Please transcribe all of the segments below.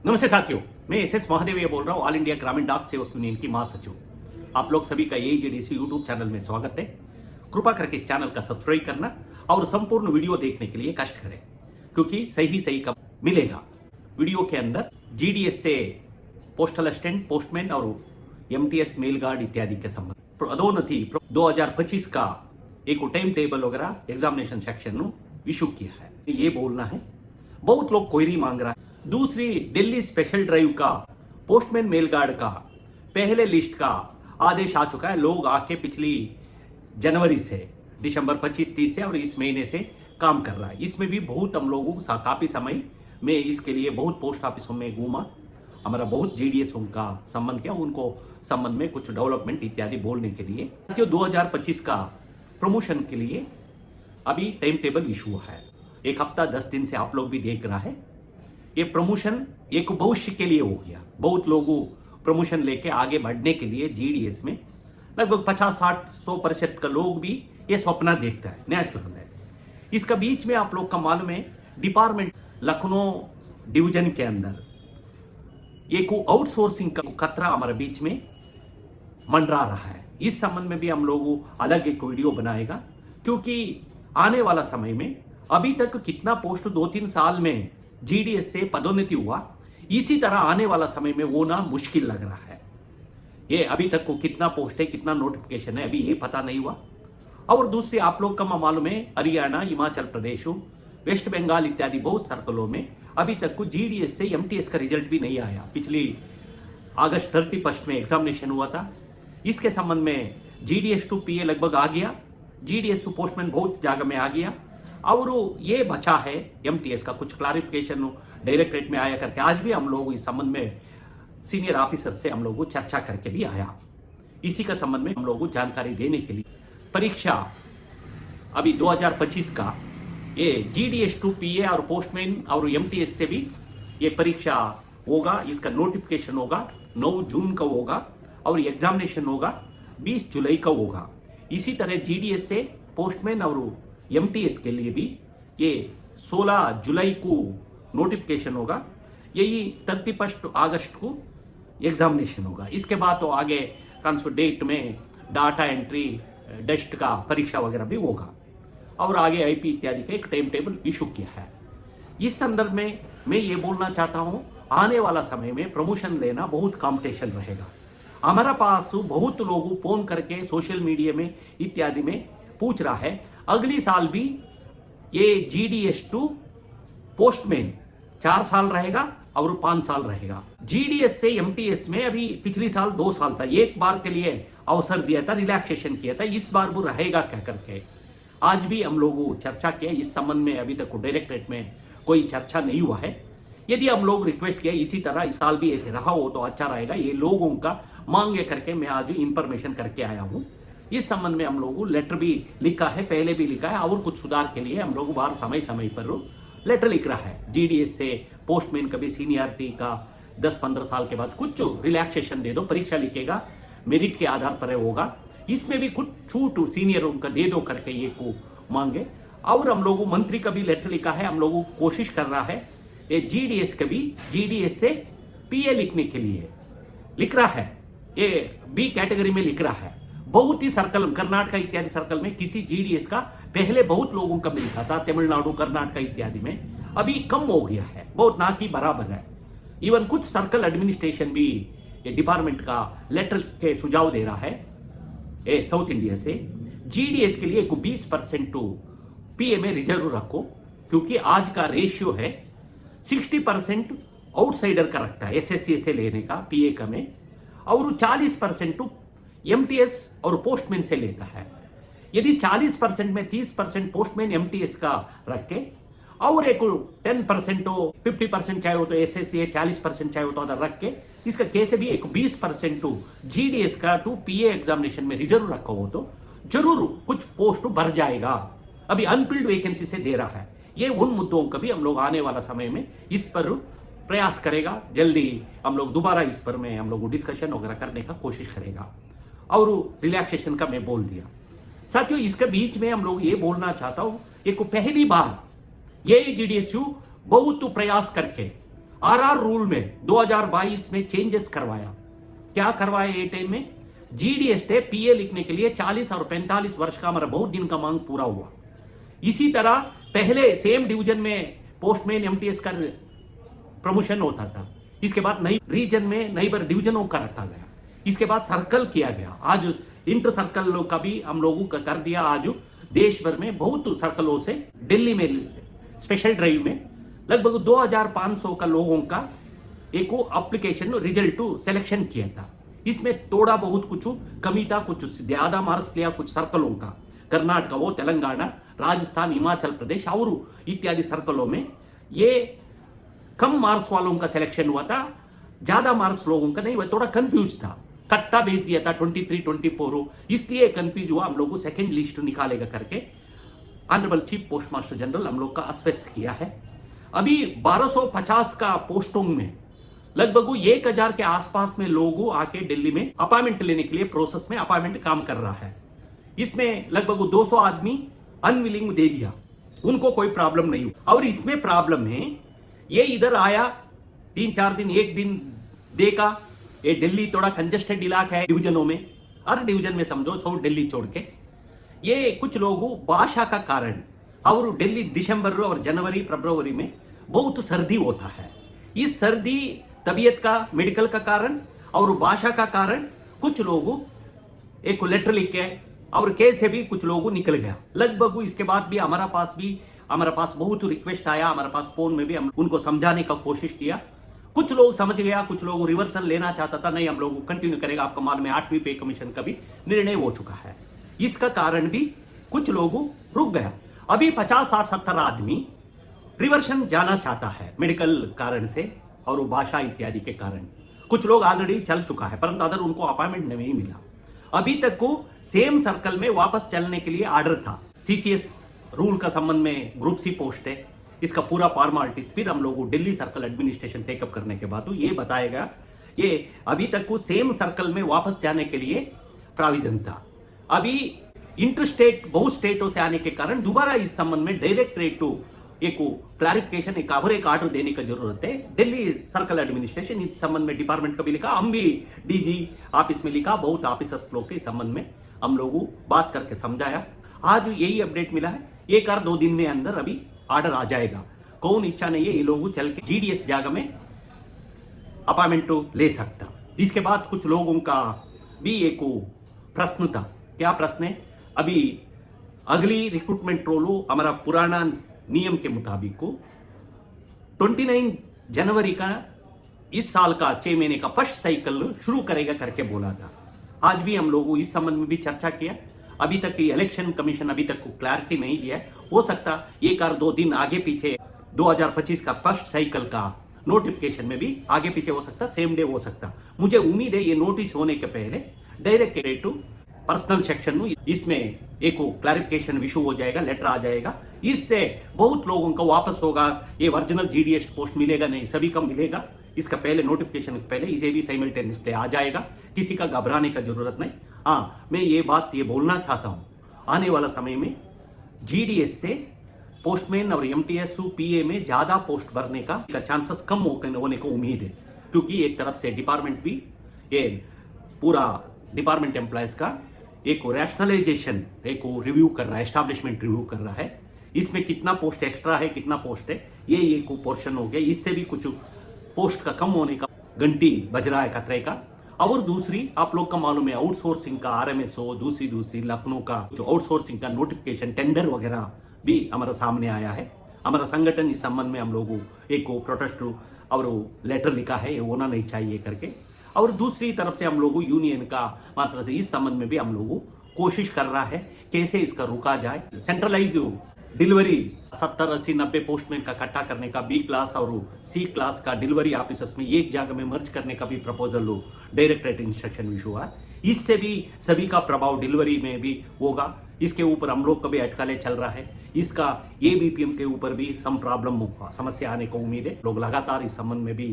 नमस्ते साथियों, मैं एस महादेव बोल रहा हूँ, ऑल इंडिया ग्रामीण डाक सेवक यूनियन की महासचिव। आप लोग सभी का AEJDC यूट्यूब चैनल में स्वागत है। कृपा करके इस चैनल का सब्सक्राइब करना और संपूर्ण वीडियो देखने के लिए कष्ट करें, क्योंकि सही कब मिलेगा। वीडियो के अंदर GDS से पोस्टल असिस्टेंट, पोस्टमैन और MTS मेल गार्ड इत्यादि के संबंध पदोन्नति 2025 का एक टाइम टेबल वगैरह एग्जामिनेशन सेक्शन इशू किया है। ये बोलना है, बहुत लोग क्वेरी मांग रहा है। दूसरी, दिल्ली स्पेशल ड्राइव का पोस्टमैन मेल गार्ड का पहले लिस्ट का आदेश आ चुका है। लोग आके पिछली जनवरी से दिसंबर 25-30 से और इस महीने से काम कर रहा है। इसमें भी बहुत हम लोगों काफी समय में इसके लिए बहुत पोस्ट ऑफिसों में घूमा, हमारा बहुत GDS का संबंध किया, उनको संबंध में कुछ डेवलपमेंट इत्यादि बोलने के लिए 2025 का प्रमोशन के लिए अभी टाइम टेबल इशू है। एक हफ्ता 10 दिन से आप लोग भी देख रहा है। ये प्रमोशन एक भविष्य के लिए हो गया। बहुत लोगों प्रमोशन लेके आगे बढ़ने के लिए GDS में लगभग 50-60-100% का लोग भी ये सपना देखता है, नेचुरल है। इसका बीच में आप लोग का मालूम है, डिपार्टमेंट लखनऊ डिवीजन के अंदर एक आउटसोर्सिंग का खतरा हमारे बीच में मंडरा रहा है। इस संबंध में भी हम लोग अलग एक वीडियो बनाएगा, क्योंकि आने वाला समय में अभी तक कितना पोस्ट 2-3 साल में GDS से पदोन्नति हुआ, इसी तरह आने वाला समय में वो ना मुश्किल लग रहा है। ये अभी तक को कितना पोस्ट है, कितना नोटिफिकेशन है, अभी ये पता नहीं हुआ। और दूसरी, आप लोग का मालूम है, हरियाणा, हिमाचल प्रदेश, वेस्ट बंगाल इत्यादि बहुत सर्कलों में अभी तक को GDS से MTS का रिजल्ट भी नहीं आया। पिछली अगस्त 31 में एग्जामिनेशन हुआ था। इसके संबंध में GDS to PA लगभग आ गया, GDS to पोस्टमैन बहुत जगह में आ गया, और ये बचा है MTS का। कुछ क्लैरिफिकेशन डायरेक्टरेट में आया करके आज भी हम लोग इस संबंध में सीनियर ऑफिसर से हम लोग चर्चा करके भी आया। इसी का संबंध में हम लोग जानकारी देने के लिए परीक्षा अभी 2025 का ये GDS to PA और पोस्टमैन और MTS से भी ये परीक्षा होगा। इसका नोटिफिकेशन होगा 9 जून का होगा और एग्जामिनेशन होगा 20 जुलाई का होगा। इसी तरह GDS से पोस्टमैन और MTS के लिए भी ये 16 जुलाई को नोटिफिकेशन होगा, यही 31 अगस्त को एग्जामिनेशन होगा। इसके बाद तो आगे कंसोडेट में डाटा एंट्री, डेस्ट का परीक्षा वगैरह भी होगा, और आगे IP इत्यादि का एक टाइम टेबल इशू किया है। इस संदर्भ में मैं ये बोलना चाहता हूँ, आने वाला समय में प्रमोशन लेना बहुत कॉम्पिटिशन रहेगा। हमारा पास बहुत लोग फोन करके सोशल मीडिया में इत्यादि में पूछ रहा है, अगली साल भी ये GDS to पोस्टमैन 4 साल रहेगा और 5 साल रहेगा। GDS से MTS में अभी पिछली साल 2 साल था, एक बार के लिए अवसर दिया था, रिलैक्सेशन किया था। इस बार वो रहेगा क्या करके आज भी हम लोग चर्चा किया। इस संबंध में अभी तक डायरेक्टरेट में कोई चर्चा नहीं हुआ है। यदि हम लोग रिक्वेस्ट किया इसी तरह इस साल भी ऐसे रहा हो तो अच्छा रहेगा। ये लोगों का मांगे करके मैं आज इंफॉर्मेशन करके आया हूँ। इस संबंध में हम लोग लेटर भी लिखा है, पहले भी लिखा है, और कुछ सुधार के लिए हम लोग बार समय पर लेटर लिख रहा है। GDS से पोस्टमैन कभी सीनियरिटी का 10-15 साल के बाद कुछ रिलैक्सेशन दे दो, परीक्षा लिखेगा, मेरिट के आधार पर होगा, इसमें भी कुछ छूट सीनियरों का दे दो करके ये को मांगे। और हम लोग मंत्री का भी लेटर लिखा है, हम लोग कोशिश कर रहा है ये GDS का भी GDS से PA लिखने के लिए लिख रहा है, ये B कैटेगरी में लिख रहा है। बहुत ही सर्कल, कर्नाटक इत्यादि सर्कल में किसी GDS का पहले बहुत लोगों का मिलता था, तमिलनाडु, कर्नाटक इत्यादि में अभी कम हो गया है, बहुत ना कि बराबर है। इवन कुछ सर्कल एडमिनिस्ट्रेशन भी ये डिपार्टमेंट का लेटर के सुझाव दे रहा है साउथ इंडिया से, GDS के लिए 20% PA में रिजर्व रखो, क्योंकि आज का रेशियो है 60% आउटसाइडर का रखता है SSC से लेने का PA का में, और 40% MTS और पोस्टमैन से लेता है। यदि 40% में 30% पोस्टमैन MTS का रख के और एक 10% हो, 50% चाहे हो तो SSC है, 40% चाहे हो तो अदर रख के, इसका कैसे भी एक 20% GDS का टू PA एग्जामिनेशन में रिजर्व रखो हो तो जरूर कुछ पोस्ट भर जाएगा। अभी अनफिल्ड वैकेंसी से दे रहा है। ये उन मुद्दों का भी हम लोग आने वाला समय में इस पर प्रयास करेगा। जल्दी हम लोग दोबारा इस पर में हम लोग डिस्कशन वगैरह करने का कोशिश करेगा। और रिलैक्सेशन का मैं बोल दिया। साथियों, इसके बीच में हम लोग ये बोलना चाहता हूं, एक पहली बार ये GDSU बहुत प्रयास करके आरआर रूल में 2022 में चेंजेस करवाया। क्या करवाया? ये टाइम में जीडीएस टे पीए लिखने के लिए 40 और 45 वर्ष का हमारा बहुत दिन का मांग पूरा हुआ। इसी तरह पहले सेम डिवीजन में पोस्टमैन एमटीएस का प्रमोशन होता था, इसके बाद नई रीजन में नई बार डिवीजनों का रखा गया, इसके बाद सर्कल किया गया। आज इंटर सर्कल का भी हम लोगों का कर दिया। आज देश भर में बहुत सर्कलों से दिल्ली में स्पेशल ड्राइव में लगभग 2500 का लोगों का एक एप्लीकेशन रिजल्ट सिलेक्शन किया था। इसमें थोड़ा बहुत कुछ कमी था, कुछ ज्यादा मार्क्स लिया कुछ सर्कलों का। कर्नाटक वो तेलंगाना, राजस्थान, हिमाचल प्रदेश और इत्यादि सर्कलों में ये कम मार्क्स वालों का सिलेक्शन हुआ था, ज्यादा मार्क्स लोगों का नहीं हुआ। थोड़ा कंफ्यूज था, कट्टा भेज दिया था 23, 24, इसलिए कंफ्यूज हुआ। हम लोग को सेकेंड लिस्ट निकालेगा करके honourable chief post master general हम लोग का आश्वस्त किया है। अभी 1250 का पोस्टों में लगभग 1000 के आसपास में लोग आके दिल्ली में अपॉइंटमेंट लेने के लिए प्रोसेस में अपॉइंटमेंट काम कर रहा है। इसमें लगभग 200 आदमी अनविलिंग दे दिया, उनको कोई प्रॉब्लम नहीं हुआ। और इसमें प्रॉब्लम है, ये इधर आया 3-4 दिन, एक दिन देखा ये दिल्ली थोड़ा कंजेस्टेड इलाका है डिवीजनों में, हर डिवीजन में समझो 100 दिल्ली छोड़ के। ये कुछ लोगों भाषा का कारण, और दिल्ली दिसंबर और जनवरी फरवरी में बहुत सर्दी होता है। इस सर्दी तबीयत का, मेडिकल का कारण और भाषा का कारण कुछ लोगों एक लेटर लिख के और कैसे भी कुछ लोगों निकल गया। लगभग इसके बाद भी हमारा पास बहुत रिक्वेस्ट आया, हमारे पास फोन में भी हम उनको समझाने का कोशिश किया। कुछ लोग समझ गया, कुछ लोग रिवर्सल लेना चाहता था, नहीं हम लोग कंटिन्यू करेगा। आपका मालूम है 8वीं पे कमीशन का भी निर्णय हो चुका है, इसका कारण भी कुछ लोगों रुक गया। अभी 50, 60, 70 आदमी रिवर्सन जाना चाहता है मेडिकल कारण से और भाषा इत्यादि के कारण। कुछ लोग ऑलरेडी चल चुका है, परंतु अदर उनको अपॉइंटमेंट नहीं मिला। अभी तक को सेम सर्कल में वापस चलने के लिए ऑर्डर था। सीसीएस रूल का संबंध में ग्रुप सी पोस्ट है, इसका पूरा फॉर्मालिटीज फिर हम लोग दिल्ली सर्कल एडमिनिस्ट्रेशन टेकअप करने के बाद ये बताएगा। ये अभी तक को सेम सर्कल में वापस जाने के लिए प्रोविजन था। अभी इंटर स्टेट बहुत स्टेटों से आने के कारण दोबारा इस संबंध में डायरेक्टरेट टू एक क्लैरिफिकेशन, एक ऑर्डर देने की जरूरत है। दिल्ली सर्कल एडमिनिस्ट्रेशन इस संबंध में डिपार्टमेंट का भी लिखा, हम भी डीजी ऑफिस में लिखा, बहुत ऑफिसर्स लोग के इस संबंध में हम लोग बात करके समझाया। आज यही अपडेट मिला है, 1 और 2 दिन में अंदर अभी ऑर्डर आ जाएगा। कौन इच्छा नहीं है ये लोग चल के जीडीएस जगह में अपॉइंटमेंट ले सकता। इसके बाद कुछ लोगों का भी एक प्रश्न था। क्या प्रश्न है? अभी अगली रिक्रूटमेंट रोल हमारा पुराना नियम के मुताबिक को 29 जनवरी का इस साल का 6 महीने का फर्स्ट साइकिल शुरू करेगा करके बोला था। आज भी हम लोग इस संबंध में भी चर्चा किया। अभी तक इलेक्शन कमीशन अभी तक को क्लैरिटी नहीं दिया है, हो सकता 1 और 2 दिन आगे पीछे 2025 का फर्स्ट साइकिल का नोटिफिकेशन में भी आगे पीछे हो सकता, सेम डे हो सकता। मुझे उम्मीद है ये नोटिस होने के पहले डायरेक्ट टू पर्सनल सेक्शन में इसमें एक क्लैरिफिकेशन इशू हो जाएगा, लेटर आ जाएगा। इससे बहुत लोगों को वापस होगा, ये ओरिजिनल जीडीएस पोस्ट मिलेगा नहीं, सभी का मिलेगा। इसका पहले नोटिफिकेशन के पहले इसे भी साइमल्टेनियसली आ जाएगा, किसी का घबराने का जरूरत नहीं। हाँ, मैं ये बात ये बोलना चाहता हूं, आने वाला समय में जीडीएस से पोस्टमैन और एमटीएस पीए में ज्यादा पोस्ट भरने का चांसेस कम होने को उम्मीद है, क्योंकि एक तरफ से डिपार्टमेंट भी ये पूरा डिपार्टमेंट एम्प्लॉयज का एक रैशनलाइजेशन एक रिव्यू कर रहा है, एस्टैब्लिशमेंट रिव्यू कर रहा है। इसमें कितना पोस्ट एक्स्ट्रा है, कितना पोस्ट है, ये एक पोर्शन हो गया। इससे भी कुछ पोस्ट का कम होने का घंटी बज रहा है खतरे का। और दूसरी, आप लोग का मालूम है आउटसोर्सिंग का आरएमएसओ, दूसरी लखनऊ का जो आउटसोर्सिंग का नोटिफिकेशन, टेंडर वगैरह भी हमारा सामने आया है। हमारा संगठन इस संबंध में हम लोगों एक प्रोटेस्ट और लेटर लिखा है, ये होना नहीं चाहिए करके। और दूसरी तरफ से हम लोग यूनियन का मात्र से इस संबंध में भी हम लोग कोशिश कर रहा है कैसे इसका रुका जाए। सेंट्रलाइज डिलीवरी 70, 80, 90 पोस्टमैन का इकट्ठा करने का, बी क्लास और सी क्लास का डिलीवरी ऑफिसर्स में एक जगह में मर्ज करने का भी प्रपोजल डायरेक्टरेट इंस्ट्रक्शन इशू है। इससे भी सभी का प्रभाव डिलीवरी में भी होगा। इसके ऊपर हम लोग का भी अटकलें चल रहा है। इसका एबीपीएम के ऊपर भी सम प्रॉब्लम समस्या आने को उम्मीद है। लोग लगातार इस संबंध में भी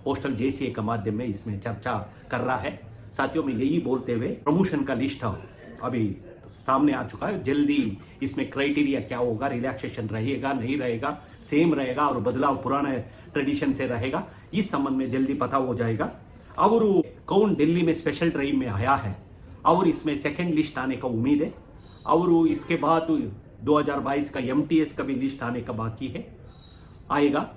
पोस्टल जेसीए के माध्यम में इसमें चर्चा कर रहा है। साथियों में यही बोलते हुए प्रमोशन का लिस्ट अभी सामने आ चुका है। जल्दी इसमें क्राइटेरिया क्या होगा, रिलैक्सेशन रहेगा नहीं रहेगा, सेम रहेगा और बदलाव पुराने ट्रेडिशन से रहेगा, इस संबंध में जल्दी पता हो जाएगा। और कौन दिल्ली में स्पेशल ट्रेन में आया है और इसमें सेकंड लिस्ट आने का उम्मीद है। और इसके बाद 2022 का MTS का भी लिस्ट आने का बाकी है, आएगा।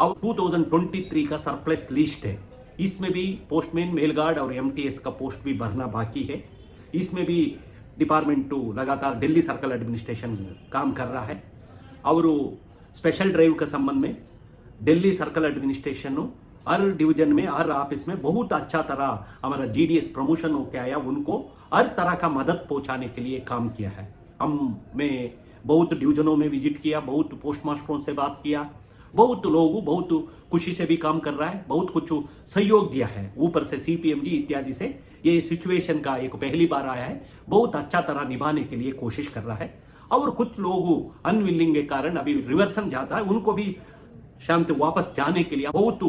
और 2023 का सरप्लस लिस्ट है, इसमें भी पोस्टमैन, मेल गार्ड और MTS का पोस्ट भी भरना बाकी है। इसमें भी डिपार्टमेंट 2 लगातार दिल्ली सर्कल एडमिनिस्ट्रेशन काम कर रहा है। और स्पेशल ड्राइव के संबंध में दिल्ली सर्कल एडमिनिस्ट्रेशन हर डिवीजन में, हर ऑफिस में बहुत अच्छा तरह हमारा GDS प्रमोशन होके आया, उनको हर तरह का मदद पहुंचाने के लिए काम किया है। मैं बहुत डिवीजनों में विजिट किया, बहुत पोस्ट मास्टरों से बात किया, बहुत लोग बहुत खुशी से भी काम कर रहा है, बहुत कुछ सहयोग दिया है ऊपर से CPMG इत्यादि से। ये सिचुएशन का एक पहली बार आया है, बहुत अच्छा तरह निभाने के लिए कोशिश कर रहा है। और कुछ लोग अनविलिंग के कारण अभी रिवर्सन जाता है, उनको भी शांत वापस जाने के लिए बहुत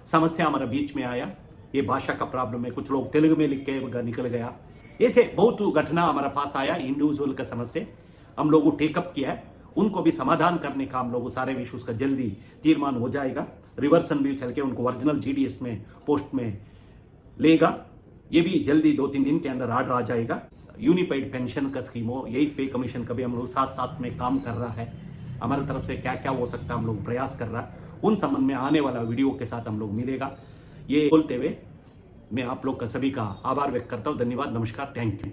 समस्या हमारे बीच में आया। ये भाषा का प्रॉब्लम है, कुछ लोग तेलुगु में लिख के निकल गया, ऐसे बहुत घटना हमारे पास आया। इंडिविजुअल का समस्या हम लोगों टेकअप किया है, उनको भी समाधान करने का हम लोग सारे इश्यूज का जल्दी तीर्मान हो जाएगा। रिवर्सन भी चल के उनको ओरिजिनल GDS में पोस्ट में लेगा, ये भी जल्दी 2-3 दिन के अंदर ऑर्डर आ जाएगा। यूनिफाइड पेंशन का स्कीम हो, 8 पे कमीशन का भी हम लोग साथ साथ में काम कर रहा है। हमारी तरफ से क्या क्या हो सकता है हम लोग प्रयास कर रहा है, उन संबंध में आने वाला वीडियो के साथ हम लोग मिलेगा। ये बोलते हुए मैं आप लोग का सभी का आभार व्यक्त करता हूँ। धन्यवाद, नमस्कार, थैंक यू।